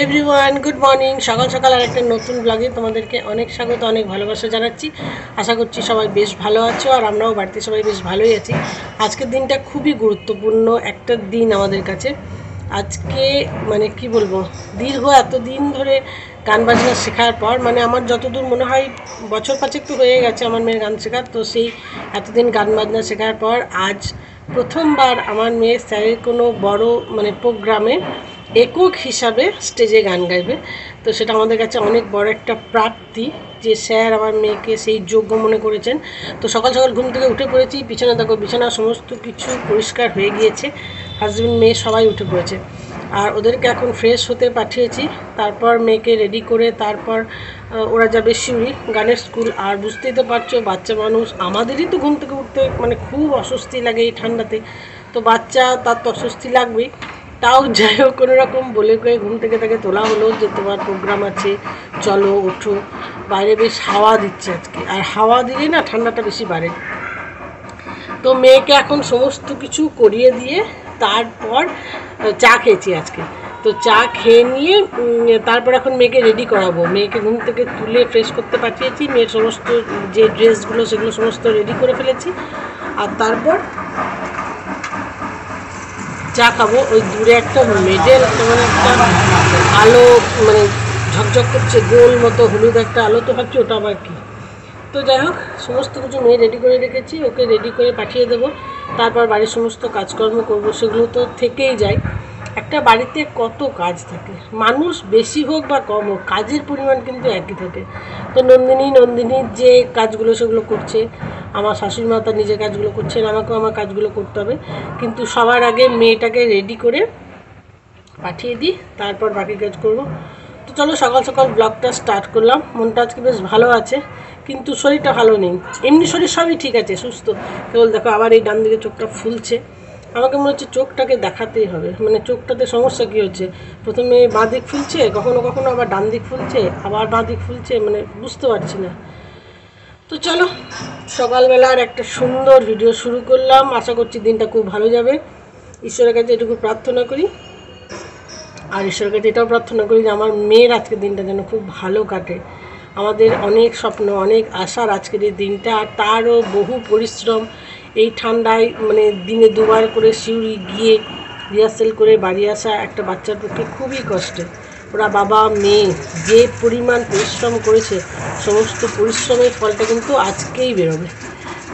Everyone, good morning. সকাল সকাল আর একটা নতুন ব্লগে তোমাদেরকে অনেক স্বাগত, অনেক ভালোবাসা জানাচ্ছি। আশা করছি সবাই বেশ ভালো আছো, আর আমরাও বাড়িতে সবাই বেশ ভালোই আছি। আজকের দিনটা খুবই গুরুত্বপূর্ণ একটা দিন আমাদের কাছে। আজকে মানে কি বলবো, দীর্ঘ এতদিন ধরে গান বাজনা শেখার পর, মানে আমার যতদূর মনে হয় বছর পাঁচেক তো হয়ে গেছে আমার মেয়ের গান শেখার, তো সেই এতদিন গান বাজনা শেখার পর আজ প্রথমবার আমার মেয়ে স্যারের কোনো বড় মানে প্রোগ্রামে একক হিসাবে স্টেজে গান গাইবে। তো সেটা আমাদের কাছে অনেক বড় একটা প্রাপ্তি যে স্যার আমার মেয়েকে সেই যোগ্য মনে করেছেন। তো সকাল সকাল ঘুম থেকে উঠে পড়েছি, পিছনে দেখো বিছানা সমস্ত কিছু পরিষ্কার হয়ে গিয়েছে, হাজব্যান্ড মেয়ে সবাই উঠে পড়েছে, আর ওদেরকে এখন ফ্রেশ হতে পাঠিয়েছি। তারপর মেয়েকে রেডি করে তারপর ওরা যাবে সিউড়ি গানের স্কুল। আর বুঝতেই তো পারছো, বাচ্চা মানুষ, আমাদেরই তো ঘুম থেকে উঠতে মানে খুব অস্বস্তি লাগে এই ঠান্ডাতে, তো বাচ্চা তার তো অস্বস্তি লাগবেই। তাও যাই হোক, কোনো রকম বলে করে ঘুম থেকে তাকে তোলা হলো যে তোমার প্রোগ্রাম আছে, চলো ওঠো। বাইরে বেশ হাওয়া দিচ্ছে আজকে, আর হাওয়া দিলেই না ঠান্ডাটা বেশি বাড়ে। তো মেয়েকে এখন সমস্ত কিছু করিয়ে দিয়ে তারপর চা খেয়েছি আজকে। তো চা খেয়ে নিয়ে তারপর এখন মেয়েকে রেডি করাবো। মেয়েকে ঘুম থেকে তুলে ফ্রেশ করতে পাঠিয়েছি, মেয়ের সমস্ত যে ড্রেসগুলো সেগুলো সমস্ত রেডি করে ফেলেছি। আর তারপর চা খাবো। ওই দূরে একটা মেডেল মানে একটা আলো মানে ঝকঝক করছে, গোল মতো হলুদ একটা আলো, তো ভাবছি ওটা আবার কি। তো যাই হোক, সমস্ত কিছু মেয়ে রেডি করে রেখেছি, ওকে রেডি করে পাঠিয়ে দেবো। তারপর বাড়ির সমস্ত কাজকর্ম করবো, সেগুলো তো থেকেই যায়। একটা বাড়িতে কত কাজ থাকে, মানুষ বেশি হোক বা কম হোক, কাজের পরিমাণ কিন্তু একই থাকে। তো নন্দিনীর যে কাজগুলো সেগুলো করছে, আমার শাশুড়ি মা তার নিজের কাজগুলো করছেন, আমাকেও আমার কাজগুলো করতে হবে। কিন্তু সবার আগে মেয়েটাকে রেডি করে পাঠিয়ে দিই, তারপর বাকি কাজ করব। তো চলো সকাল সকাল ব্লগটা স্টার্ট করলাম। মনটা আজকে বেশ ভালো আছে, কিন্তু শরীরটা ভালো নেই। এমনি শরীর সবই ঠিক আছে, সুস্থ, কেবল দেখো আবার এই ডান দিকে চোখটা ফুলছে। আমাকে মনে হচ্ছে চোখটাকে দেখাতেই হবে, মানে চোখটাতে সমস্যা কী হচ্ছে, প্রথমে বাঁ দিক ফুলছে, কখনো কখনো আবার ডান দিক ফুলছে, আবার বাঁ দিক ফুলছে, মানে বুঝতে পারছি না। তো চলো সকালবেলার একটা সুন্দর ভিডিও শুরু করলাম। আশা করছি দিনটা খুব ভালো যাবে, ঈশ্বরের কাছে এটুকু প্রার্থনা করি। আর ঈশ্বরের কাছে এটাও প্রার্থনা করি যে আমার মেয়ের আজকের দিনটা যেন খুব ভালো কাটে। আমাদের অনেক স্বপ্ন, অনেক আশার আজকের এই দিনটা, আর তারও বহু পরিশ্রম। এই ঠান্ডায় মানে দিনে দুবার করে সিউড়ি গিয়ে রিহার্সেল করে বাড়ি আসা একটা বাচ্চার পক্ষে খুবই কষ্টের। ওরা বাবা মেয়ে যে পরিমাণ পরিশ্রম করেছে, সমস্ত পরিশ্রমের ফলটা কিন্তু আজকেই বেরোবে।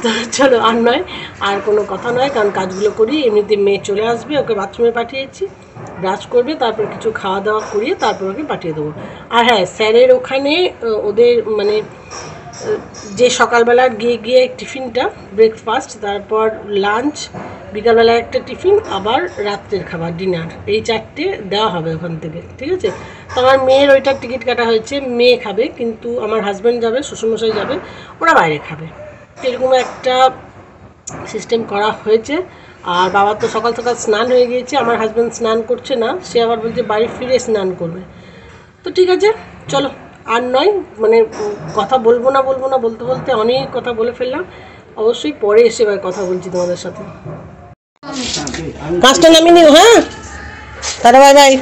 তো চলো, আর নয়, আর কোনো কথা নয়, কারণ কাজগুলো করি। এমনিতে মেয়ে চলে আসবে, ওকে বাথরুমে পাঠিয়েছি, ব্রাশ করবে, তারপর কিছু খাওয়া দাওয়া করিয়ে তারপর ওকে পাঠিয়ে দেবো। আর হ্যাঁ, স্যারের ওখানে ওদের মানে যে সকালবেলা গিয়ে গিয়ে টিফিনটা, ব্রেকফাস্ট, তারপর লাঞ্চ, বিকালবেলা একটা টিফিন, আবার রাত্রের খাবার ডিনার, এই চারটে দেওয়া হবে ওখান থেকে, ঠিক আছে। তো আমার মেয়ের ওইটার টিকিট কাটা হয়েছে, মেয়ে খাবে, কিন্তু আমার হাজব্যান্ড যাবে, শ্বশুরমশাই যাবে, ওরা বাইরে খাবে। এরকম একটা সিস্টেম করা হয়েছে। আর বাবার তো সকাল সকাল স্নান হয়ে গিয়েছে, আমার হাজব্যান্ড স্নান করছে না, সে আবার বলছে বাড়ি ফিরে স্নান করবে। তো ঠিক আছে, চলো, আর নয় মানে কথা বলবো না বলতে বলতে অনেক কথা বলে ফেললাম। অবশ্যই পরে এসে কথা বলছি তোমাদের সাথে। কাজটা নামিয়ে নিও, হ্যাঁ, টাটা, বাই বাই।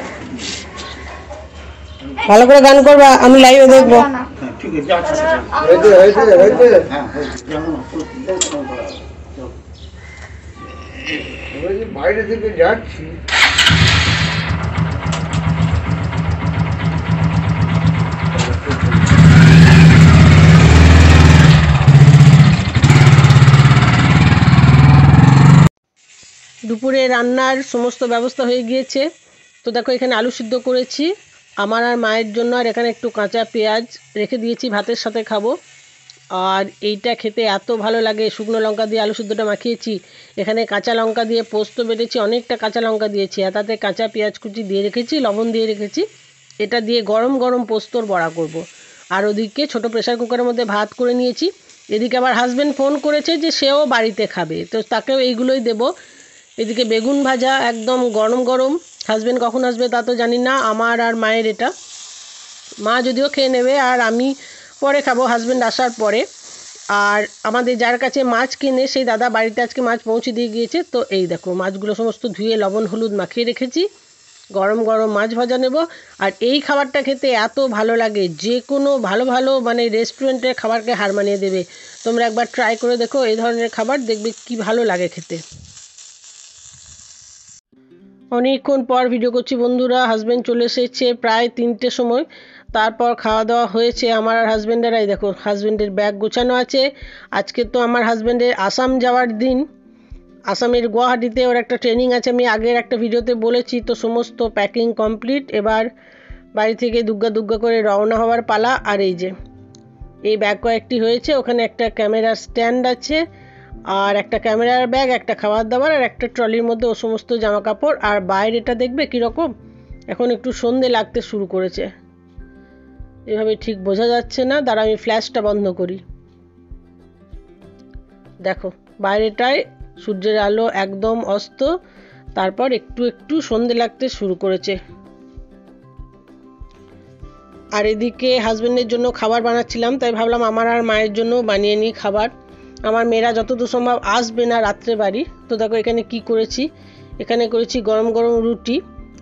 ভালো করে গান করবা, আমি লাইভে দেখবো। বাইরে থেকে যাচ্ছি, দুপুরে রান্নার সমস্ত ব্যবস্থা হয়ে গিয়েছে। তো দেখো, এখানে আলু সিদ্ধ করেছি আমার আর মায়ের জন্য, আর এখানে একটু কাঁচা পেঁয়াজ রেখে দিয়েছি, ভাতের সাথে খাবো। আর এইটা খেতে এত ভালো লাগে, শুকনো লঙ্কা দিয়ে আলু সিদ্ধটা মাখিয়েছি, এখানে কাঁচা লঙ্কা দিয়ে পোস্ত বেটেছি, অনেকটা কাঁচা লঙ্কা দিয়েছি, আর তাতে কাঁচা পেঁয়াজ কুচি দিয়ে রেখেছি, লবণ দিয়ে রেখেছি। এটা দিয়ে গরম গরম পোস্তর বড়া করব। আর ওদিকে ছোটো প্রেশার কুকারের মধ্যে ভাত করে নিয়েছি। এদিকে আবার হাজব্যান্ড ফোন করেছে যে সেও বাড়িতে খাবে, তো তাকেও এইগুলোই দেবো। এদিকে বেগুন ভাজা একদম গরম গরম, হাজব্যান্ড কখন আসবে তা তো জানি না, আমার আর মায়ের এটা। মা যদিও খেয়ে নেবে, আর আমি পরে খাবো, হাজব্যান্ড আসার পরে। আর আমাদের যার কাছে মাছ কিনে সেই দাদা বাড়িতে আজকে মাছ পৌঁছে দিয়ে গিয়েছে। তো এই দেখো, মাছগুলো সমস্ত ধুয়ে লবণ হলুদ মাখিয়ে রেখেছি, গরম গরম মাছ ভাজা নেব। আর এই খাবারটা খেতে এত ভালো লাগে, যে কোনো ভালো ভালো মানে রেস্টুরেন্টের খাবারকে হার মানিয়ে দেবে। তোমরা একবার ট্রাই করে দেখো এই ধরনের খাবার, দেখবে কি ভালো লাগে খেতে। অনেকক্ষণ পর ভিডিও করছি বন্ধুরা। হাজব্যান্ড চলে এসেছে প্রায় 3টের সময়। তারপর খাওয়া দাওয়া হয়েছে আমার আর হাজব্যান্ডের। এই দেখো হাজব্যান্ডের ব্যাগ গোছানো আছে। আজকে তো আমার হাজব্যান্ডের আসাম যাওয়ার দিন। আসামের গুয়াহাটিতে ওর একটা ট্রেনিং আছে, আমি আগের একটা ভিডিওতে বলেছি। তো সমস্ত প্যাকিং কমপ্লিট, এবার বাড়ি থেকে দুগ্গা দুগ্গা করে রওনা হওয়ার পালা। আর এই যে এই ব্যাগ কয়েকটি হয়েছে, ওখানে একটা ক্যামেরার স্ট্যান্ড আছে, আর একটা ক্যামেরার ব্যাগ, একটা খাবার দাবার, আর একটা ট্রলির মধ্যে ও সমস্ত জামা কাপড়। আর বাইরেটা দেখবে কীরকম, এখন একটু সন্ধে লাগতে শুরু করেছে, এভাবে ঠিক বোঝা যাচ্ছে না। দাঁড়া আমি ফ্ল্যাশটা বন্ধ করি। দেখো বাইরেটায় সূর্যের আলো একদম অস্ত, তারপর একটু একটু সন্ধে লাগতে শুরু করেছে। আর এদিকে হাজব্যান্ডের জন্য খাবার বানাচ্ছিলাম, তাই ভাবলাম আমার আর মায়ের জন্য বানিয়ে নিই খাবার। আমার মেয়েরা যতদূর সম্ভব আসবে না রাত্রে বাড়ি। তো দেখো এখানে কি করেছি, এখানে করেছি গরম গরম রুটি।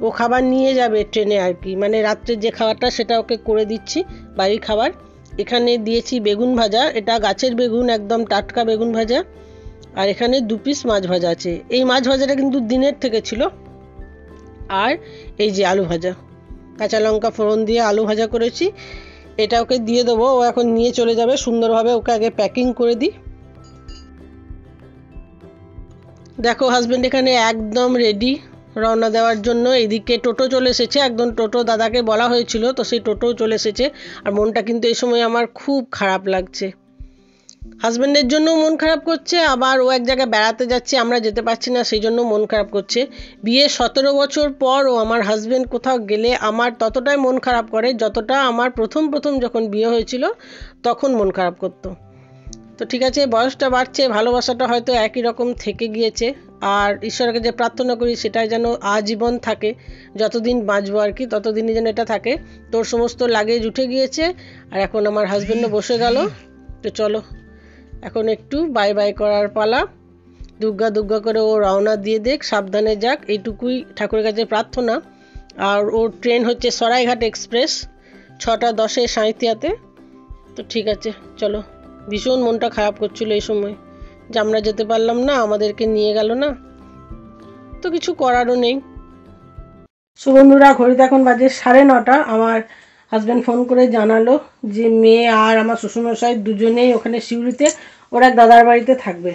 ও খাবার নিয়ে যাবে ট্রেনে আর কি, মানে রাত্রে যে খাবারটা সেটা ওকে করে দিচ্ছি, বাড়ির খাবার। এখানে দিয়েছি বেগুন ভাজা, এটা গাছের বেগুন, একদম টাটকা বেগুন ভাজা। আর এখানে 2 পিস মাছ ভাজা আছে। এই মাছ ভাজাটা কিন্তু দিনের থেকে ছিল। আর এই যে আলু ভাজা, কাঁচা লঙ্কা ফোড়ন দিয়ে আলু ভাজা করেছি। এটা ওকে দিয়ে দেবো, ও এখন নিয়ে চলে যাবে সুন্দরভাবে। ওকে আগে প্যাকিং করে দিই। দেখো হাজব্যান্ড এখানে একদম রেডি রওনা দেওয়ার জন্য। এদিকে টোটো চলে এসেছে, একদম টোটো দাদাকে বলা হয়েছিল, তো সেই টোটোও চলে এসেছে। আর মনটা কিন্তু এই সময় আমার খুব খারাপ লাগছে। হাজব্যান্ডের জন্য মন খারাপ করছে, আবার ও এক জায়গায় বেড়াতে যাচ্ছে, আমরা যেতে পারছি না, সেই জন্য মন খারাপ করছে। বিয়ে 17 বছর পর ও আমার হাজব্যান্ড কোথাও গেলে আমার ততটাই মন খারাপ করে, যতটা আমার প্রথম যখন বিয়ে হয়েছিল তখন মন খারাপ করতো। তো ঠিক আছে, বয়সটা বাড়ছে, ভালোবাসাটা হয়তো একই রকম থেকে গিয়েছে। আর ঈশ্বরকে যে প্রার্থনা করি সেটাই যেন আজীবন থাকে, যতদিন বাঁচবো আর কি ততদিনই যেন এটা থাকে। তোর সমস্ত লাগেজ উঠে গিয়েছে, আর এখন আমার হাজব্যান্ডও বসে গেল। তো চলো এখন একটু বাই বাই করার পালা। দুগ্গা দুগ্গা করে ও রওনা দিয়ে দেখ, সাবধানে যাক, এইটুকুই ঠাকুরের কাছে প্রার্থনা। আর ওর ট্রেন হচ্ছে সরাইঘাট এক্সপ্রেস, 6:10 সাঁইথিয়াতে। তো ঠিক আছে চলো। ভীষণ মনটা খারাপ করছিল এই সময় যে আমরা যেতে পারলাম না, আমাদেরকে নিয়ে গেল না। তো কিছু করারও নেই। সো বন্ধুরা, ঘড়িতে এখন বাজে 9:30। আমার হাজব্যান্ড ফোন করে জানালো যে মেয়ে আর আমার শ্বশুরমশাই দুজনেই ওখানে সিউড়িতে ওর এক দাদার বাড়িতে থাকবে।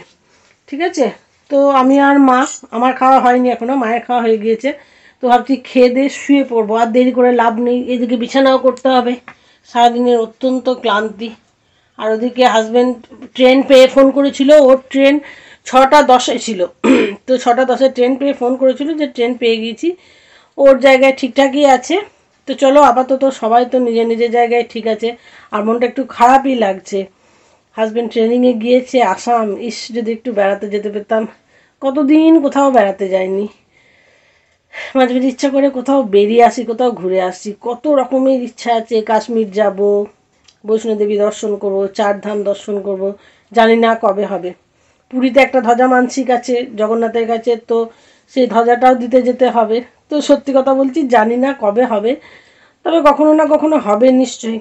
ঠিক আছে, তো আমি আর মা, আমার খাওয়া হয়নি এখনও, মায়ের খাওয়া হয়ে গিয়েছে। তো ভাবছি খেয়ে দিয়ে শুয়ে পড়বো, আর দেরি করে লাভ নেই, এদিকে বিছানাও করতে হবে, সারাদিনের অত্যন্ত ক্লান্তি। আর ওদিকে হাজব্যান্ড ট্রেন পেয়ে ফোন করেছিল, ওর ট্রেন 6:10 ছিল। তো 6:10 ট্রেন পেয়ে ফোন করেছিল যে ট্রেন পেয়ে গিয়েছি, ওর জায়গায় ঠিকঠাকই আছে। তো চলো আপাতত সবাই তো নিজের নিজের জায়গায় ঠিক আছে। আর মনটা একটু খারাপই লাগছে, হাজব্যান্ড ট্রেনিংয়ে গিয়েছে আসাম। ইস, যদি একটু বেড়াতে যেতে পেতাম, কতদিন কোথাও বেড়াতে যায়নি। মাঝে মাঝে ইচ্ছা করে কোথাও বেরিয়ে আসি, কোথাও ঘুরে আসি, কত রকমের ইচ্ছা আছে। কাশ্মীর যাব, বৈষ্ণোদেবী দর্শন করব, 4 ধাম দর্শন করব, জানি না কবে হবে। পুরীতে একটা ধ্বজা মানসিক আছে জগন্নাথের কাছে, তো সেই ধ্বজাটাও দিতে যেতে হবে। তো সত্যি কথা বলছি, জানি না কবে হবে, তবে কখনো না কখনো হবে নিশ্চয়ই।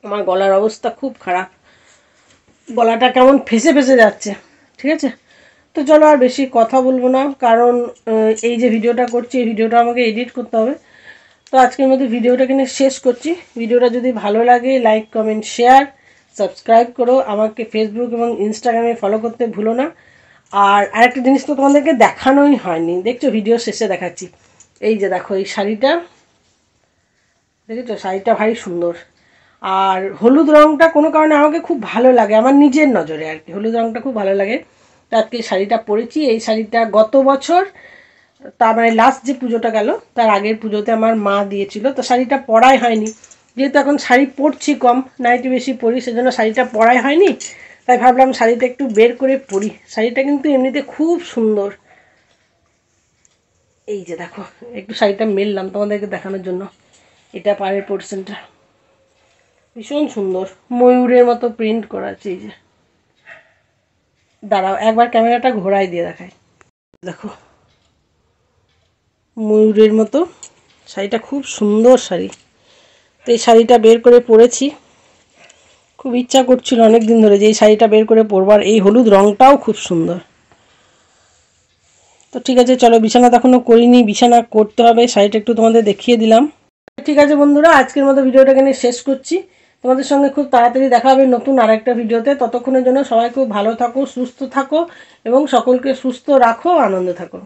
আমার গলার অবস্থা খুব খারাপ, গলাটা কেমন ফেসে ফেসে যাচ্ছে। ঠিক আছে, তো চলো আর বেশি কথা বলবো না, কারণ এই যে ভিডিওটা করছি এই ভিডিওটা আমাকে এডিট করতে হবে। তো আজকের মধ্যে ভিডিওটা কিনে শেষ করছি। ভিডিওটা যদি ভালো লাগে লাইক কমেন্ট শেয়ার সাবস্ক্রাইব করো, আমাকে ফেসবুক এবং ইনস্টাগ্রামে ফলো করতে ভুলো না। আর আরেকটা জিনিস তো তোমাদেরকে দেখানোই হয়নি, দেখছো ভিডিও শেষে দেখাচ্ছি। এই যে দেখো এই শাড়িটা, দেখেছো শাড়িটা ভারী সুন্দর। আর হলুদ রঙটা কোনো কারণে আমাকে খুব ভালো লাগে, আমার নিজের নজরে আর কি হলুদ রঙটা খুব ভালো লাগে। তো আজকে শাড়িটা পরেছি, এই শাড়িটা গত বছর, তার মানে লাস্ট যে পুজোটা গেল তার আগের পুজোতে আমার মা দিয়েছিল। তো শাড়িটা পরাই হয়নি, যেহেতু এখন শাড়ি পরছি কম, নাইটি বেশি পরি, সেজন্য শাড়িটা পরাই হয়নি। তাই ভাবলাম শাড়িটা একটু বের করে পরি। শাড়িটা কিন্তু এমনিতে খুব সুন্দর। এই যে দেখো একটু শাড়িটা মেললাম তোমাদেরকে দেখানোর জন্য। এটা পাড়ের পোর্শনটা ভীষণ সুন্দর, ময়ূরের মতো প্রিন্ট করা আছে। এই যে দাঁড়াও একবার ক্যামেরাটা ঘোরাই দিয়ে দেখাই, দেখো ময়ূরের মতো। শাড়িটা খুব সুন্দর শাড়ি। তো এই শাড়িটা বের করে পরেছি, খুব ইচ্ছা করছিল অনেক দিন ধরে যে এই শাড়িটা বের করে পরবার। এই হলুদ রঙটাও খুব সুন্দর। তো ঠিক আছে, চলো বিছানা তো এখনও করিনি, বিছানা করতে হবে। শাড়িটা একটু তোমাদের দেখিয়ে দিলাম। ঠিক আছে বন্ধুরা, আজকের মতো ভিডিওটা এখানে শেষ করছি। তোমাদের সঙ্গে খুব তাড়াতাড়ি দেখা হবে নতুন আরেকটা ভিডিওতে। ততক্ষণের জন্য সবাই খুব ভালো থাকো, সুস্থ থাকো এবং সকলকে সুস্থ রাখো, আনন্দে থাকো।